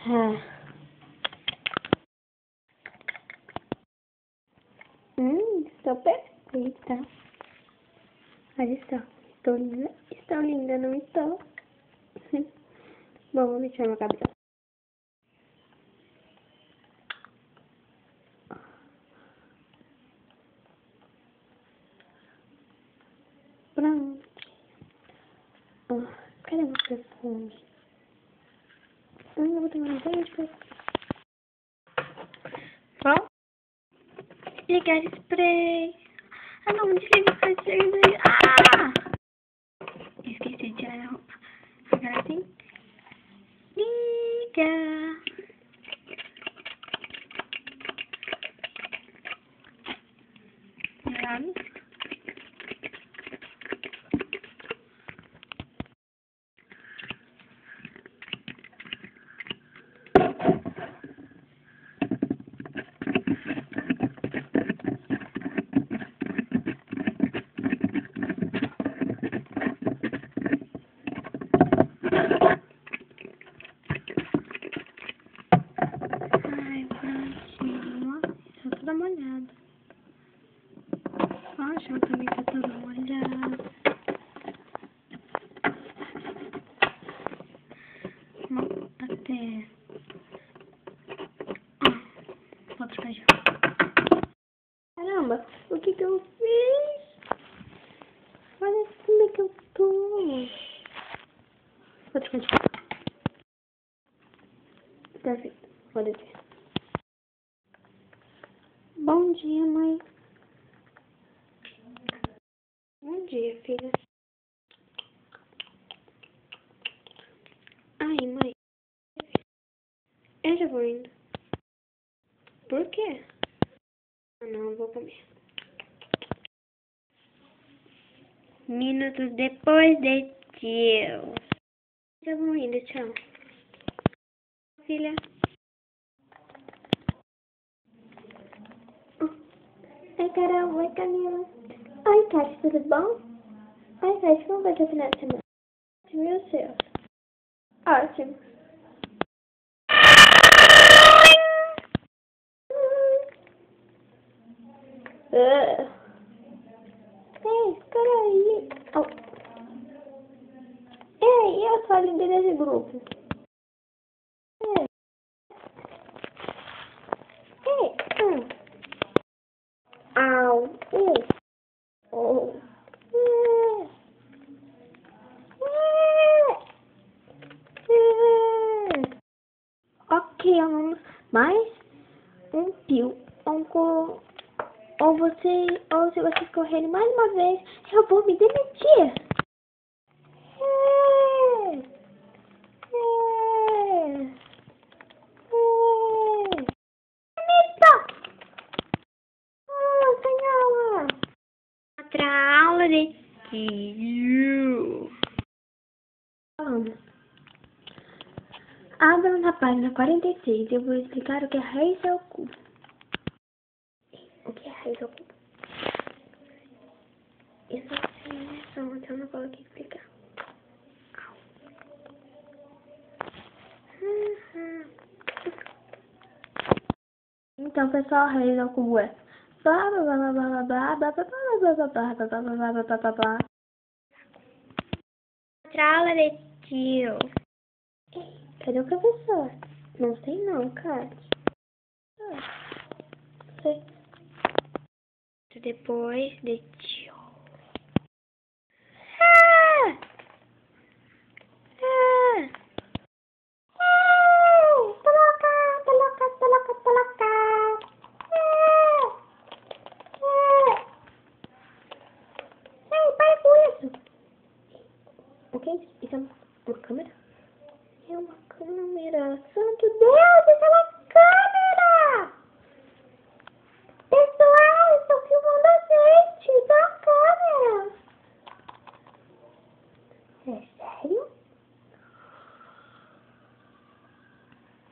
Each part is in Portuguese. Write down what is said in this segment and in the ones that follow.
Ah. Estou perfeita. Olha só. Estou linda. Estou linda, não estou? Bom, vou mexer meu cabelo. Pronto. Cadê meu perfume? Eu vou tomar um banho de perfume. Bom, ligar spray. Ah, não, desliga o spray. Esqueci de tirar a roupa. Agora sim. Liga. Vamos. Ai, prontinho. Só toda molhada. Ó, o chão também tá todo molhado. Bom, até... Vou trocar de roupa. Caramba, o que eu fiz? Olha como é que eu tô. Vou trocar de roupa. Perfeito, pode ver. Bom dia, mãe. Bom dia, filha. Ai, mãe. Eu já vou indo. Por quê? Ah, não, eu vou comer. Minutos depois de tio. Já vou indo, tchau. Filha. Oi, Carol. Oi, Camila. Oi, Tati, tudo bom? Oi, Tati, como vai ser o final de semana? Ótimo, e o seu? Ótimo. Ei, espera aí. Oh. Ei, eu sou a líder desse grupo. Ei. Ei. Au. Oh. Ok, alunos, mais um pio. Ou se vocês correrem mais uma vez, eu vou me demitir. Demita! Sem aula. Outra aula de tio. Alunos, abram na página 46 e eu vou explicar o que é raiz ao cubo. O que é raiz ao cubo? Eu só sei, né? Então eu não vou aqui explicar. Então, pessoal, raiz ao cubo é blá blá blá blá blá blá blá blá blá blá blá blá blá blá blá blá blá blá. Outra aula de tio. Cadê o professor? Não sei não, cara. Sei. Depois de tio. O que é isso? Isso é uma câmera? É uma câmera. Santo Deus, isso é uma câmera! Pessoal, estou filmando a gente. Isso é uma câmera. É sério?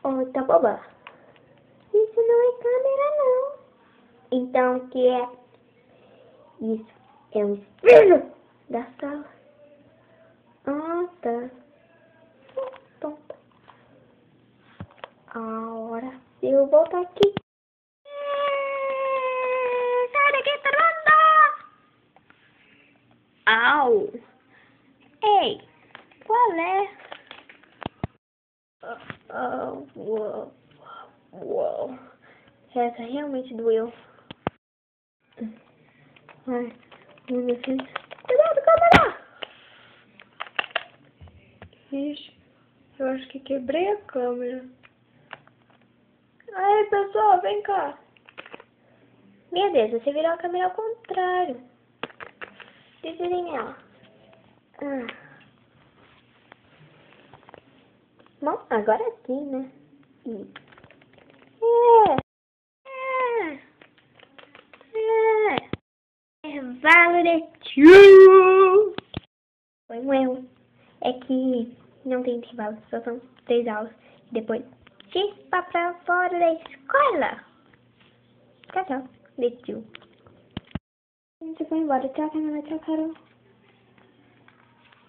Oh, tá boba. Isso não é câmera, não. Então, o que é? Isso é um espelho da sala. Ah, tá. Tonta. Agora eu volto aqui. Sai daqui, todo mundo! Au! Ei, qual é? Uou, uou. Essa realmente doeu. Ai, meu Deus. Cuidado, câmera! Ixi, eu acho que quebrei a câmera. Aí, pessoal, vem cá. Meu Deus, você virou a câmera ao contrário. Desvirei nela. Bom, agora sim, né? Intervalo de tio. Foi um erro. É que não tem intervalo, só são 3 aulas. Depois, chispa pra fora da escola. Tchau, tchau. De tio. A gente foi embora. Tchau, Camila. Tchau, Carol.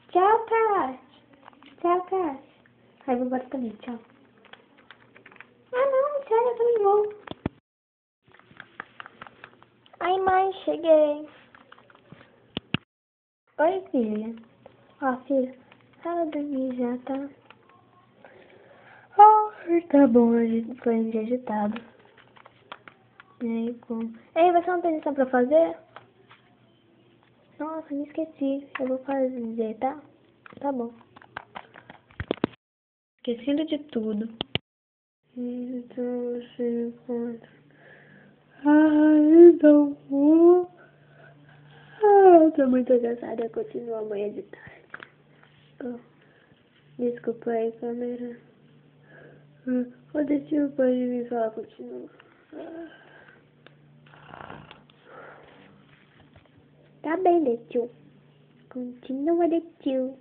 Tchau, Carol. Tchau, Carol. Aí, vou embora também. Tchau. Ah, não. Sério, eu também vou. Ai, mãe, cheguei. Oi, filha. Ó, filha, ela dormir já, tá? Ai, tá bom, a gente foi um dia agitado. E aí, como? Ei, você não tem lição pra fazer? Nossa, me esqueci. Eu vou fazer, tá? Tá bom. Esquecendo de tudo. Então, 5. Ai, não vou. Eu tô muito cansada, eu continuo amanhã de tarde. Oh, desculpa aí, câmera. O destino pode me falar, continua. Tá bem, Detio. Continua, Detio.